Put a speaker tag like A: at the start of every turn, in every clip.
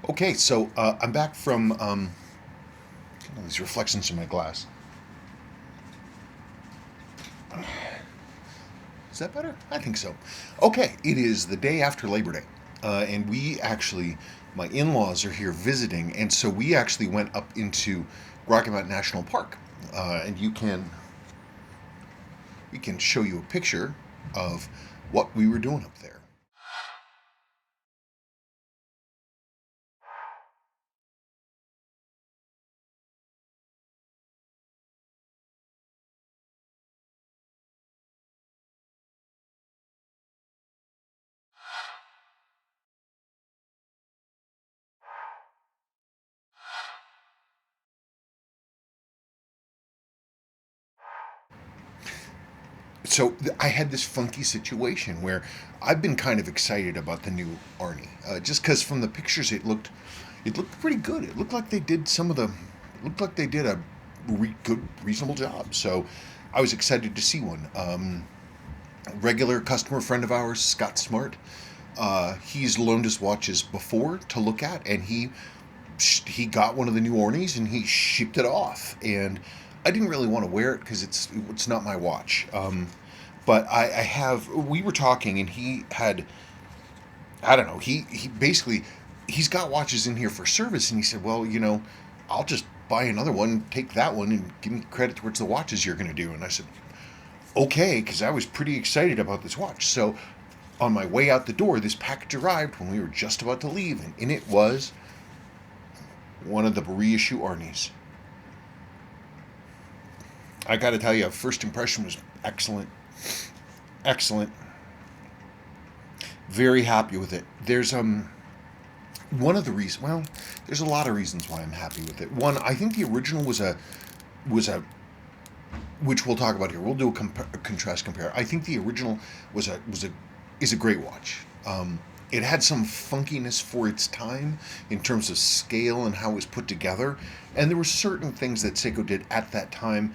A: Okay, so I'm back from these reflections in my glass. Is that better? I think so. Okay, it is the day after Labor Day, and my in-laws are here visiting, and so we actually went up into Rocky Mountain National Park, and we can show you a picture of what we were doing up there. So I had this funky situation where I've been kind of excited about the new Arnie, just because from the pictures it looked pretty good. It looked like they did a good, reasonable job. So I was excited to see one. Regular customer friend of ours, Scott Smart. He's loaned us watches before to look at, and he got one of the new Ornies and he shipped it off. And I didn't really want to wear it because it's not my watch. But I have. We were talking, and he had. I don't know. He basically he's got watches in here for service, and he said, "Well, I'll just buy another one, take that one, and give me credit towards the watches you're going to do." And I said, "Okay," because I was pretty excited about this watch. So on my way out the door, this package arrived when we were just about to leave, and in it was one of the reissue Arnies. I got to tell you, first impression was excellent. Excellent. Very happy with it. There's one of the reasons. Well, there's a lot of reasons why I'm happy with it. One, I think the original was a which we'll talk about here. We'll do a contrast compare. I think the original is a great watch. It had some funkiness for its time in terms of scale and how it was put together, and there were certain things that Seiko did at that time,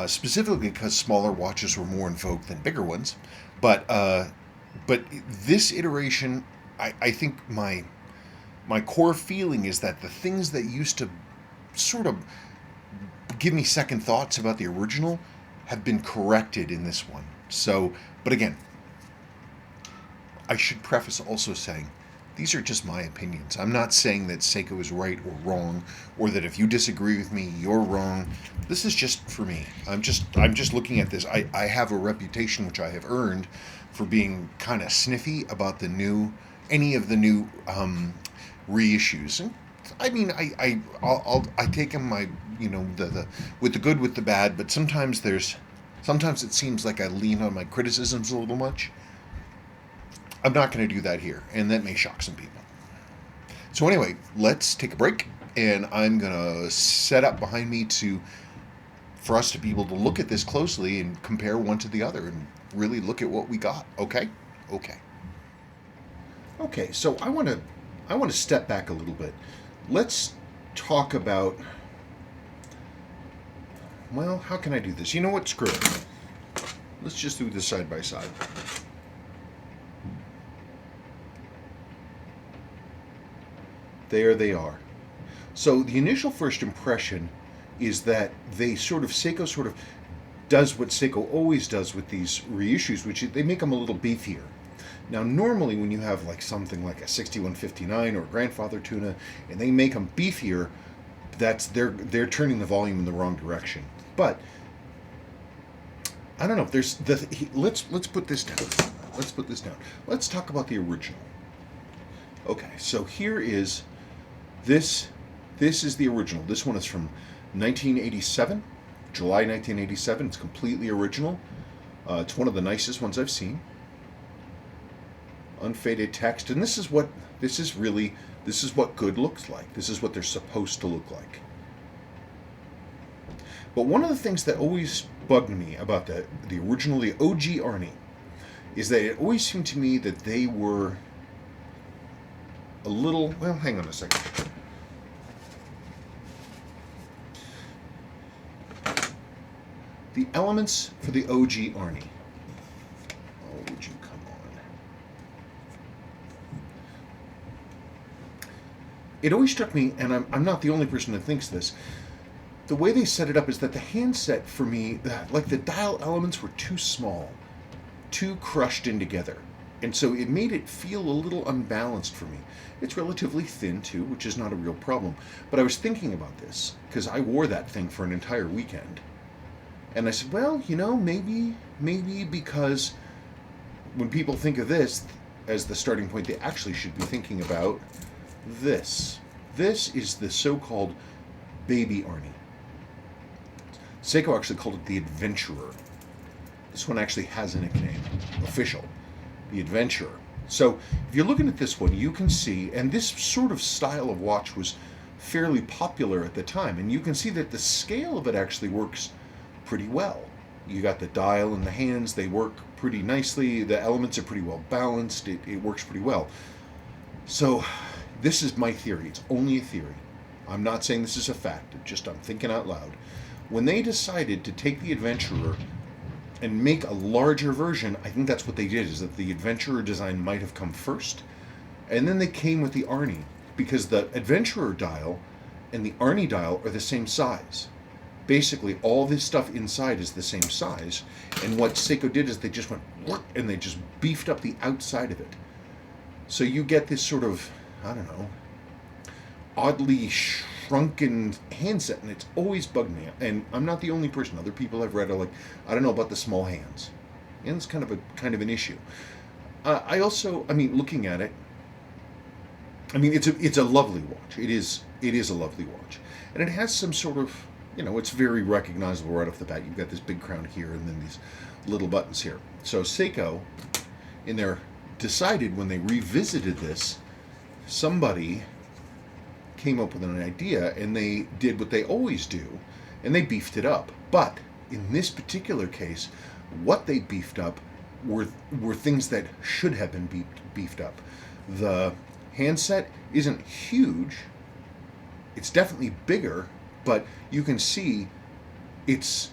A: specifically because smaller watches were more in vogue than bigger ones. But this iteration, I think my core feeling is that the things that used to sort of give me second thoughts about the original have been corrected in this one. So, but again, I should preface also saying these are just my opinions. I'm not saying that Seiko is right or wrong, or that if you disagree with me, you're wrong. This is just for me. I'm just looking at this. I have a reputation which I have earned for being kind of sniffy about any of the new reissues. And I mean, I take them the with the good with the bad, but sometimes it seems like I lean on my criticisms a little much. I'm not going to do that here, and that may shock some people. So anyway, let's take a break, and I'm going to set up behind me for us to be able to look at this closely and compare one to the other and really look at what we got. Okay? Okay. Okay, so I want to step back a little bit. Let's talk about, well, how can I do this? You know what? Screw it. Let's just do this side by side. There they are. So the initial first impression is that Seiko sort of does what Seiko always does with these reissues, which they make them a little beefier. Now, normally when you have like something like a 6159 or a grandfather tuna, and they make them beefier, they're turning the volume in the wrong direction. But I don't know. Let's put this down. Let's put this down. Let's talk about the original. Okay, so here is this. This is the original. This one is from 1987, July 1987. It's completely original. It's one of the nicest ones I've seen. Unfaded text, and this is what good looks like. This is what they're supposed to look like. But one of the things that always bugged me about the original, the OG Arnie, is that it always seemed to me that they were a little. Well, hang on a second. The elements for the OG Arnie. Oh, would you come on? it always struck me, and I'm not the only person that thinks this, the way they set it up is that the handset, for me, like the dial elements were too small, too crushed in together. And so it made it feel a little unbalanced for me. It's relatively thin too, which is not a real problem. But I was thinking about this because I wore that thing for an entire weekend. And I said, well, maybe because when people think of this as the starting point, they actually should be thinking about this. This is the so-called baby Arnie. Seiko actually called it the Adventurer. This one actually has a nickname, official, the Adventurer. So if you're looking at this one, you can see, and this sort of style of watch was fairly popular at the time, and you can see that the scale of it actually works pretty well. You got the dial and the hands, they work pretty nicely, the elements are pretty well balanced, it works pretty well. So this is my theory, it's only a theory. I'm not saying this is a fact, I'm thinking out loud. When they decided to take the Adventurer and make a larger version, I think that's what they did, is that the Adventurer design might have come first, and then they came with the Arnie, because the Adventurer dial and the Arnie dial are the same size. Basically, all this stuff inside is the same size, and what Seiko did is they just went, and they just beefed up the outside of it. So you get this sort of, I don't know, oddly shrunken handset, and it's always bugged me. And I'm not the only person. Other people I've read are like, I don't know about the small hands, and it's kind of an issue. I also, looking at it, it's a lovely watch. It is a lovely watch, and it has some sort of, it's very recognizable right off the bat. You've got this big crown here, and then these little buttons here. So Seiko, decided when they revisited this, somebody came up with an idea, and they did what they always do, and they beefed it up. But in this particular case, what they beefed up were things that should have been beefed up. The handset isn't huge. It's definitely bigger, but you can see it's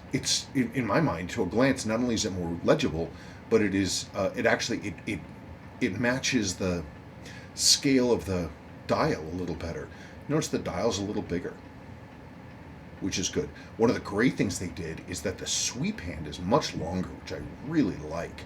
A: in my mind, to a glance, not only is it more legible, but it is it matches the scale of the dial a little better. Notice the dial's a little bigger, which is good. One of the great things they did is that the sweep hand is much longer, which I really like.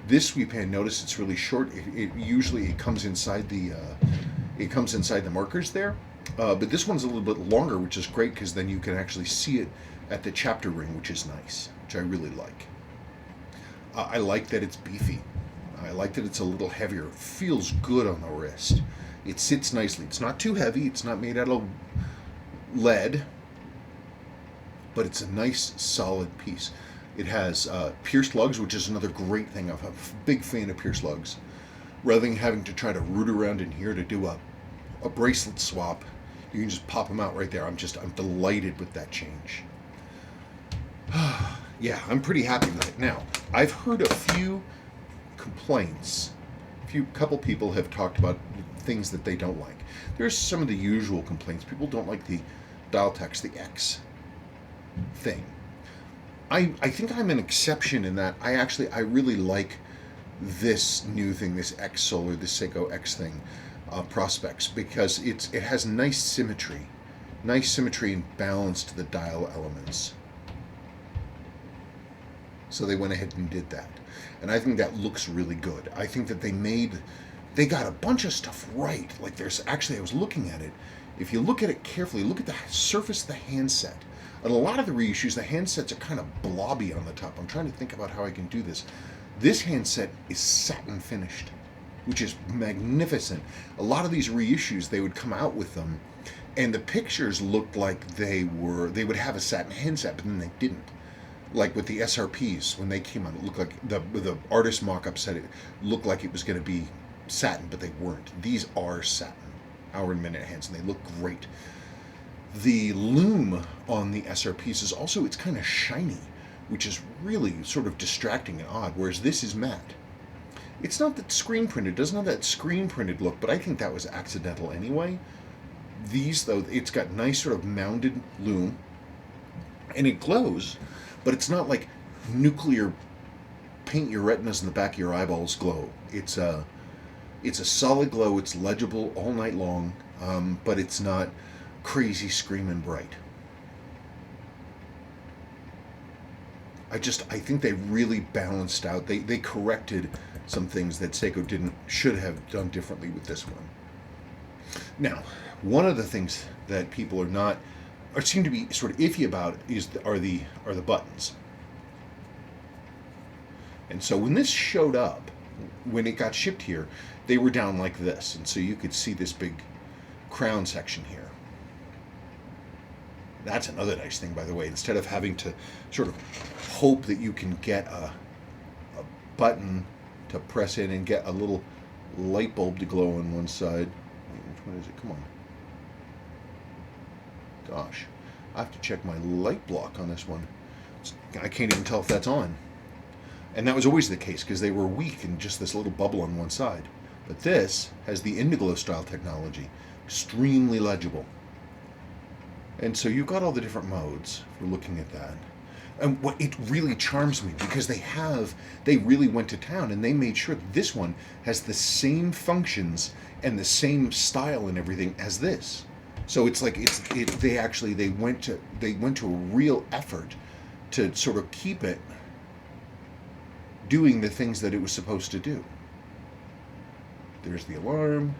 A: This sweep hand, notice it's really short. It usually comes inside the markers there, but this one's a little bit longer, which is great because then you can actually see it at the chapter ring, which is nice, which I really like. I like that it's beefy. I like that it's a little heavier. It feels good on the wrist. It sits nicely. It's not too heavy. It's not made out of lead, but it's a nice, solid piece. It has pierced lugs, which is another great thing. I'm a big fan of pierced lugs. Rather than having to try to root around in here to do a bracelet swap, you can just pop them out right there. I'm delighted with that change. Yeah, I'm pretty happy with it. Now, I've heard a few complaints. Couple people have talked about things that they don't like. There's some of the usual complaints. People don't like the dial text, the X thing. I think I'm an exception in that I really like this new thing, this X Solar, this Seiko X thing, Prospects, because it has nice symmetry and balance to the dial elements. So they went ahead and did that. And I think that looks really good. I think that they got a bunch of stuff right. Like I was looking at it. If you look at it carefully, look at the surface of the handset. On a lot of the reissues, the handsets are kind of blobby on the top. I'm trying to think about how I can do this. This handset is satin finished, which is magnificent. A lot of these reissues, they would come out with them, and the pictures looked like they would have a satin handset, but then they didn't. Like with the SRPs, when they came out, it looked like the artist mock-up said it looked like it was going to be satin, but they weren't. These are satin, hour and minute hands, and they look great. The lume on the SRPs is also, it's kind of shiny, which is really sort of distracting and odd, whereas this is matte. It's not that screen printed, it doesn't have that screen printed look, but I think that was accidental anyway. These, though, it's got nice sort of mounded lume, and it glows, but it's not like nuclear paint your retinas in the back of your eyeballs glow. It's a solid glow. It's legible all night long. but it's not crazy screaming bright. I think they really balanced out. They corrected some things that Seiko should have done differently with this one. Now, one of the things that people seem to be sort of iffy about are the buttons. And so when this showed up, when it got shipped here, they were down like this, and so you could see this big crown section here. That's another nice thing, by the way. Instead of having to sort of hope that you can get a button to press in and get a little light bulb to glow on one side. Which one is it? Come on. Gosh, I have to check my light block on this one. I can't even tell if that's on. And that was always the case because they were weak and just this little bubble on one side. But this has the Indiglo style technology, extremely legible. And so you've got all the different modes for looking at that. And what it really charms me because they really went to town and they made sure that this one has the same functions and the same style and everything as this. So it's like they went to a real effort to sort of keep it doing the things that it was supposed to do. There's the alarm.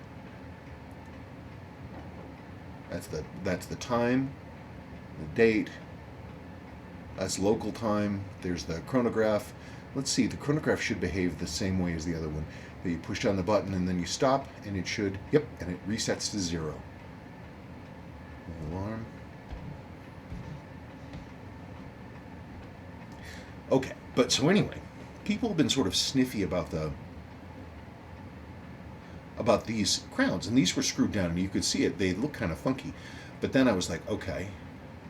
A: That's the time, the date. That's local time. There's the chronograph. Let's see, the chronograph should behave the same way as the other one. You push down the button and then you stop, and it should, yep, and it resets to 0. Alarm. Okay, but so anyway, people have been sort of sniffy about these crowns, and these were screwed down, and you could see it. They look kind of funky, but then I was like, okay,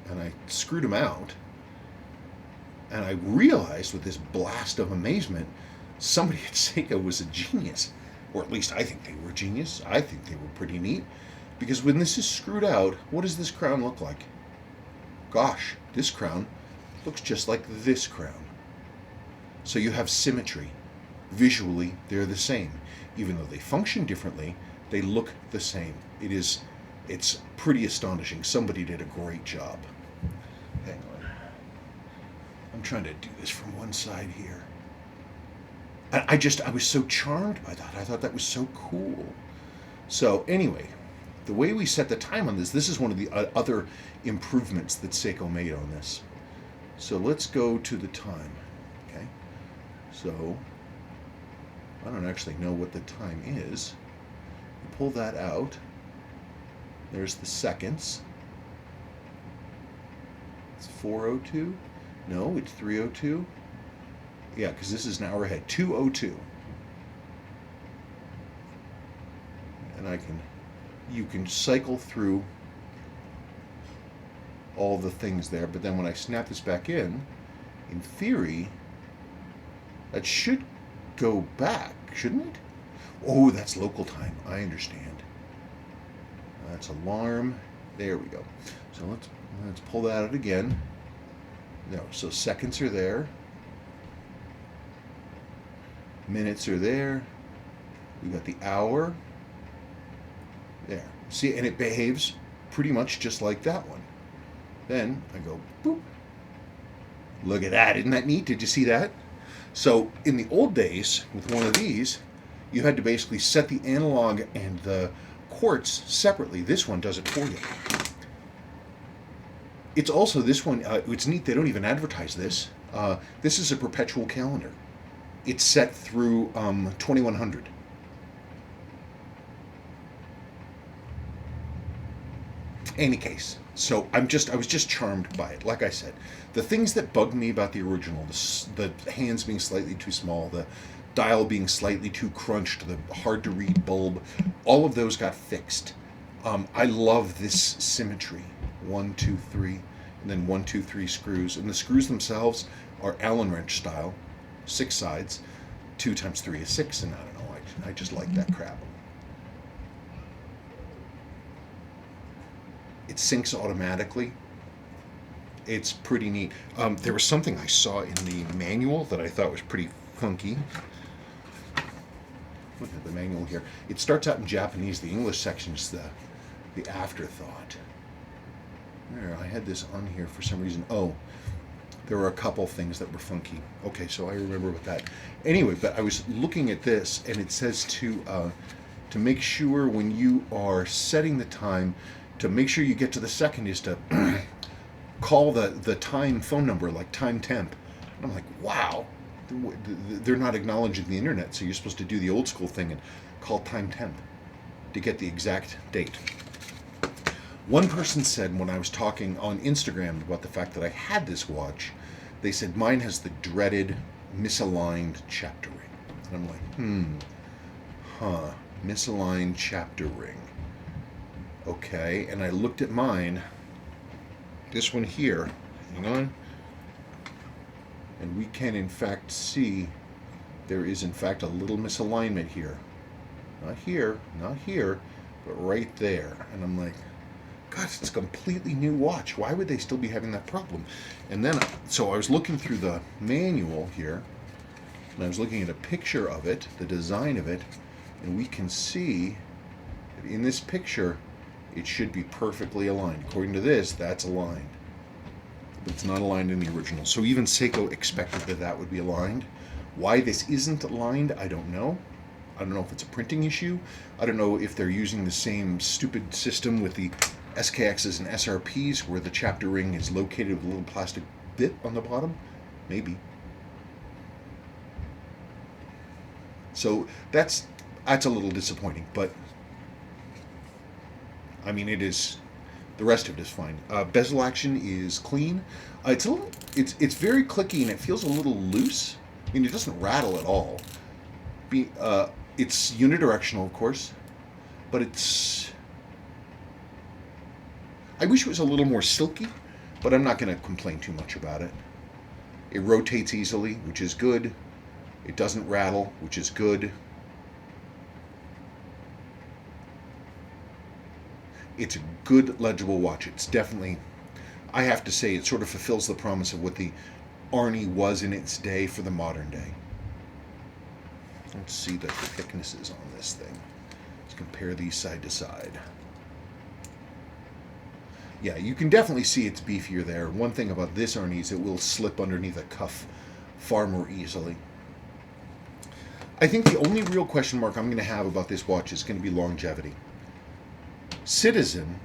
A: and I screwed them out, and I realized with this blast of amazement, somebody at Seiko was a genius, or at least I think they were a genius. I think they were pretty neat, because when this is screwed out, what does this crown look like? Gosh, this crown looks just like this crown. So you have symmetry. Visually, they're the same. Even though they function differently, they look the same. It's pretty astonishing. Somebody did a great job. Hang on. I'm trying to do this from one side here. I was so charmed by that. I thought that was so cool. So anyway, the way we set the time on this is one of the other improvements that Seiko made on this. So let's go to the time. Okay. So I don't actually know what the time is. You pull that out. There's the seconds. It's 4:02. No, it's 3:02. Yeah, because this is an hour ahead. 2:02. And you can cycle through all the things there, but then when I snap this back in theory, that should go back, shouldn't it? Oh, that's local time. I understand. That's alarm. There we go. So let's pull that out again. No, so seconds are there. Minutes are there. We got the hour. There. See, and it behaves pretty much just like that one. Then I go boop. Look at that. Isn't that neat? Did you see that? So in the old days, with one of these, you had to basically set the analog and the quartz separately. This one does it for you. It's also this one, it's neat, they don't even advertise this. This is a perpetual calendar. It's set through 2100. Any case, so I was just charmed by it. Like I said, the things that bugged me about the original, the hands being slightly too small, the dial being slightly too crunched, the hard to read bulb, all of those got fixed. I love this symmetry. 1, 2, 3, and then 1, 2, 3 screws, and the screws themselves are Allen wrench style, 6 sides. 2 times 3 is 6, and I don't know. I just like that crap. It syncs automatically. It's pretty neat. There was something I saw in the manual that I thought was pretty funky. Look at the manual here. It starts out in Japanese. The English section is the afterthought. There, I had this on here for some reason. Oh, there were a couple things that were funky. Okay, so I remember with that. Anyway, but I was looking at this, and it says to make sure when you are setting the time, to make sure you get to the second is to call the time phone number, like time temp. And I'm like, wow, they're not acknowledging the internet, so you're supposed to do the old school thing and call time temp to get the exact date. One person said when I was talking on Instagram about the fact that I had this watch, they said mine has the dreaded misaligned chapter ring. And I'm like, misaligned chapter ring. Okay, and I looked at mine, this one here, hang on, and we can in fact see there is in fact a little misalignment here. Not here, not here, but right there. And I'm like, God, it's a completely new watch. Why would they still be having that problem? And then, so I was looking through the manual here, and I was looking at a picture of it, the design of it, and we can see that in this picture, it should be perfectly aligned. According to this, that's aligned. But it's not aligned in the original. So even Seiko expected that that would be aligned. Why this isn't aligned, I don't know. I don't know if it's a printing issue. I don't know if they're using the same stupid system with the SKXs and SRPs where the chapter ring is located with a little plastic bit on the bottom. Maybe. So that's a little disappointing, but I mean, it is. The rest of it is fine. Bezel action is clean. It's very clicky and it feels a little loose. I mean, it doesn't rattle at all. It's unidirectional, of course, but it's. I wish it was a little more silky, but I'm not going to complain too much about it. It rotates easily, which is good. It doesn't rattle, which is good. It's a good, legible watch. It's definitely, I have to say, it sort of fulfills the promise of what the Arnie was in its day for the modern day. Let's see the thicknesses on this thing. Let's compare these side to side. Yeah, you can definitely see it's beefier there. One thing about this Arnie is it will slip underneath a cuff far more easily. I think the only real question mark I'm going to have about this watch is going to be longevity. Citizen,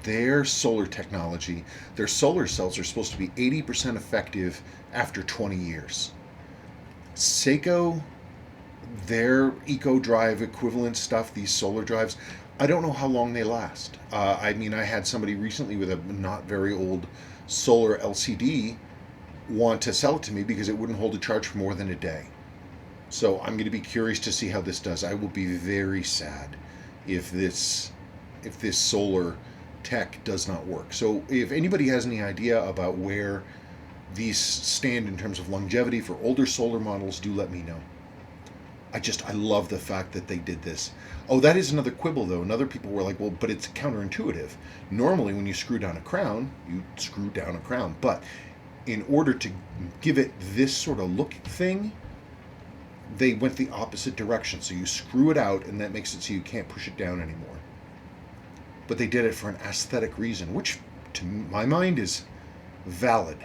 A: their solar technology, their solar cells are supposed to be 80% effective after 20 years. Seiko, their Eco Drive equivalent stuff, these solar drives, I don't know how long they last. I mean, I had somebody recently with a not very old solar LCD want to sell it to me because it wouldn't hold a charge for more than a day. So I'm going to be curious to see how this does. I will be very sad if this solar tech does not work. So if anybody has any idea about where these stand in terms of longevity for older solar models, do let me know. I love the fact that they did this. Oh, that is another quibble though. And other people were like, well, but it's counterintuitive. Normally when you screw down a crown, you screw down a crown. But in order to give it this sort of look thing, they went the opposite direction. So you screw it out and that makes it so you can't push it down anymore. But they did it for an aesthetic reason, which to my mind is valid.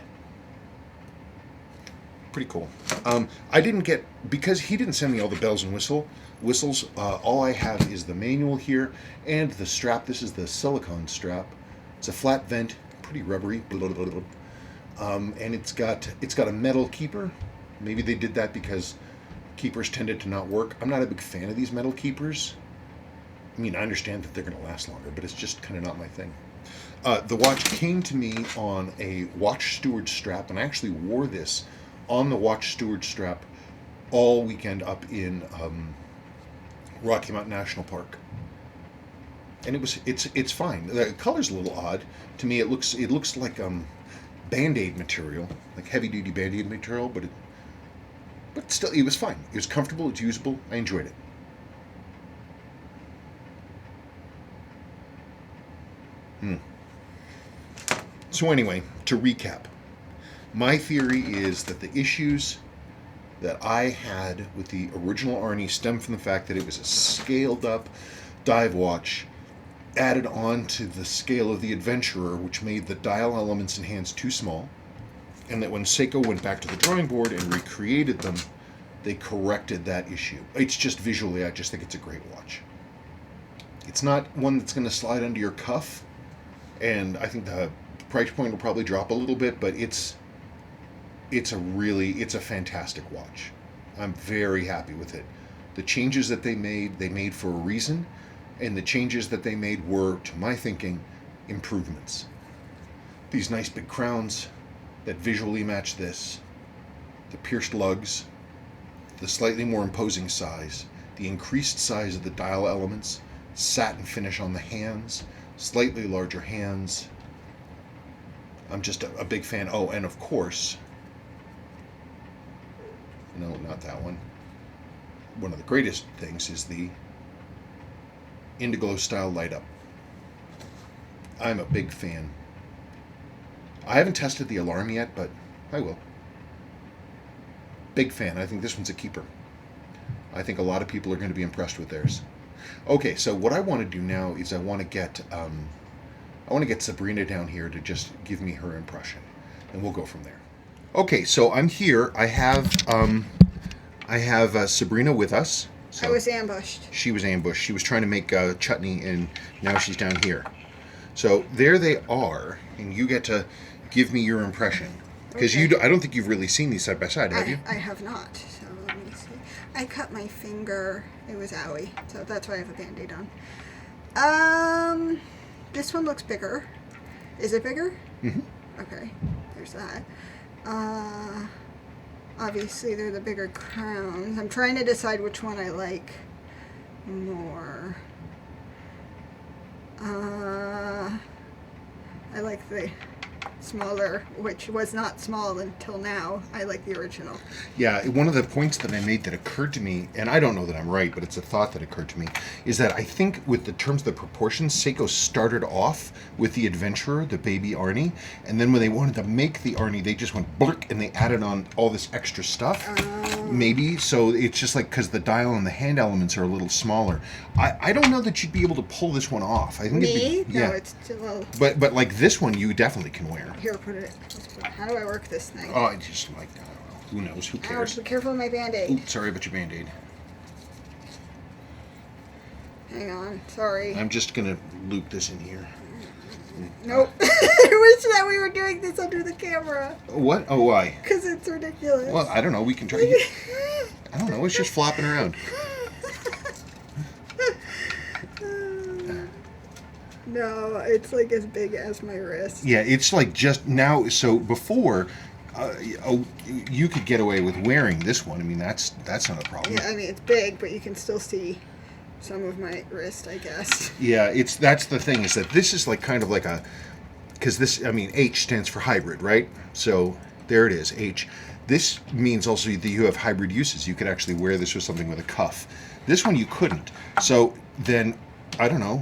A: Pretty cool. I didn't get, because he didn't send me all the bells and whistles, all I have is the manual here and the strap. This is the silicone strap. It's a flat vent, pretty rubbery, and it's got a metal keeper. Maybe they did that because keepers tended to not work. I'm not a big fan of these metal keepers. I mean, I understand that they're going to last longer, but it's just kind of not my thing. The watch came to me on a watch steward strap, and I actually wore this on the watch steward strap all weekend up in Rocky Mountain National Park. And it's fine. The color's a little odd to me. It looks like Band-Aid material, like heavy-duty Band-Aid material, but still, it was fine. It was comfortable. It's usable. I enjoyed it. So anyway, to recap, my theory is that the issues that I had with the original Arnie stem from the fact that it was a scaled up dive watch added on to the scale of the Adventurer, which made the dial elements and hands too small, and that when Seiko went back to the drawing board and recreated them, they corrected that issue. It's just visually, I just think it's a great watch. It's not one that's going to slide under your cuff, and I think the price point will probably drop a little bit, but it's a fantastic watch. I'm very happy with it. The changes that they made for a reason, and the changes that they made were, to my thinking, improvements. These nice big crowns that visually match this, the pierced lugs, the slightly more imposing size, the increased size of the dial elements, satin finish on the hands, slightly larger hands. I'm just a big fan. Oh, and of course, no, not that one. One of the greatest things is the Indiglo style light up. I'm a big fan. I haven't tested the alarm yet, but I will. Big fan. I think this one's a keeper. I think a lot of people are going to be impressed with theirs. Okay, so what I want to do now is I want to get Sabrina down here to just give me her impression, and we'll go from there. Okay, so I'm here. I have Sabrina with us. So
B: I was ambushed.
A: She was ambushed. She was trying to make chutney, and now she's down here. So there they are, and you get to give me your impression. Because
B: Okay.
A: I don't think you've really seen these side by side, have you?
B: I have not. So let me see. I cut my finger. It was owie, so that's why I have a Band-Aid on. This one looks bigger. Is it bigger?
A: Mm-hmm.
B: Okay, there's that. Obviously, they're the bigger crowns. I'm trying to decide which one I like more. I like the smaller, which was not small until now. I like the original.
A: Yeah, one of the points that I made that occurred to me, and I don't know that I'm right, but it's a thought that occurred to me, is that I think with the terms of the proportions, Seiko started off with the Adventurer, the baby Arnie, and then when they wanted to make the Arnie, they just went blurk and they added on all this extra stuff. Maybe, so it's just like because the dial and the hand elements are a little smaller. I don't know that you'd be able to pull this one off. I think
B: Me?
A: it'd be, yeah.
B: No, it's too low.
A: But like this one, you definitely can wear.
B: Here, put it. How do I work this thing?
A: Oh, I just like, I don't know. Who knows? Who cares?
B: Ouch, be careful with my Band-Aid.
A: Oops, sorry about your Band-Aid.
B: Hang on, sorry.
A: I'm just going to loop this in here.
B: Nope. I wish that we were doing this under the camera.
A: What? Oh, why?
B: Because it's ridiculous.
A: Well, I don't know. We can try. I don't know. It's just flopping around.
B: No, it's like as big as my wrist.
A: Yeah, it's like just now. So before, you could get away with wearing this one. I mean, that's not a problem.
B: Yeah, I mean, it's big, but you can still see some of my wrist, I guess.
A: Yeah, that's the thing, is that this is like kind of like a, because this, I mean, H stands for hybrid, right? So there it is, H. This means also that you have hybrid uses. You could actually wear this with something with a cuff. This one you couldn't. So then, I don't know,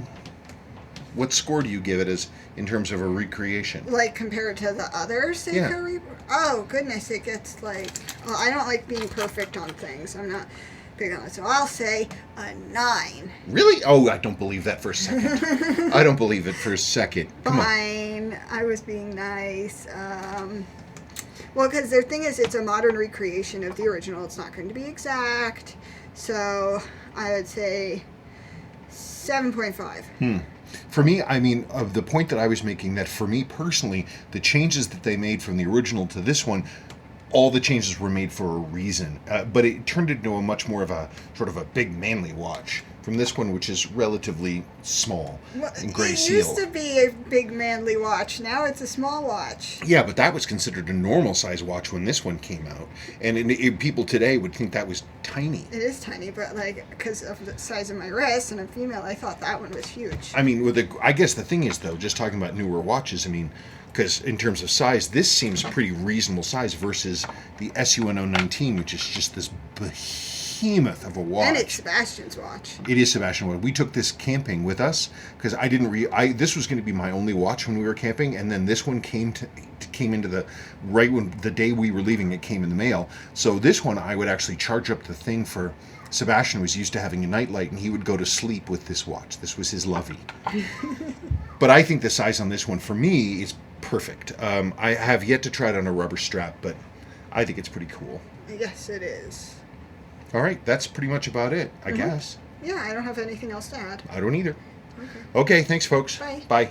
A: what score do you give it as in terms of a recreation?
B: Like compared to the other Seiko
A: Yeah.
B: Oh, goodness, it gets like... Well, I don't like being perfect on things. I'm not big on it. So I'll say a 9.
A: Really? Oh, I don't believe that for a second. I don't believe it for a second. Come on.
B: Fine. I was being nice. Well, because the thing is, it's a modern recreation of the original. It's not going to be exact. So I would say 7.5.
A: For me, I mean, of the point that I was making, that for me personally, the changes that they made from the original to this one, all the changes were made for a reason. But it turned into a much more of a sort of a big manly watch from this one, which is relatively small and gray
B: It
A: seal.
B: used to be a big manly watch. Now it's a small watch.
A: Yeah, but that was considered a normal size watch when this one came out, and people today would think that was tiny.
B: It is tiny, but like because of the size of my wrist and I'm female, I thought that one was huge.
A: I mean, I guess the thing is, though, just talking about newer watches, I mean, because in terms of size, this seems pretty reasonable size versus the SUN019, which is just this behemoth of a watch.
B: And it's Sebastian's watch.
A: It is Sebastian watch. We took this camping with us because I didn't this was going to be my only watch when we were camping, and then this one came into the right when the day we were leaving. It came in the mail. So this one I would actually charge up the thing for Sebastian was used to having a nightlight, and he would go to sleep with this watch. This was his lovey. But I think the size on this one, for me, is perfect. I have yet to try it on a rubber strap, but I think it's pretty cool.
B: Yes, it is.
A: All right, that's pretty much about it, I guess.
B: Yeah, I don't have anything else to add.
A: I don't either.
B: Okay.
A: Okay, thanks, folks.
B: Bye.
A: Bye.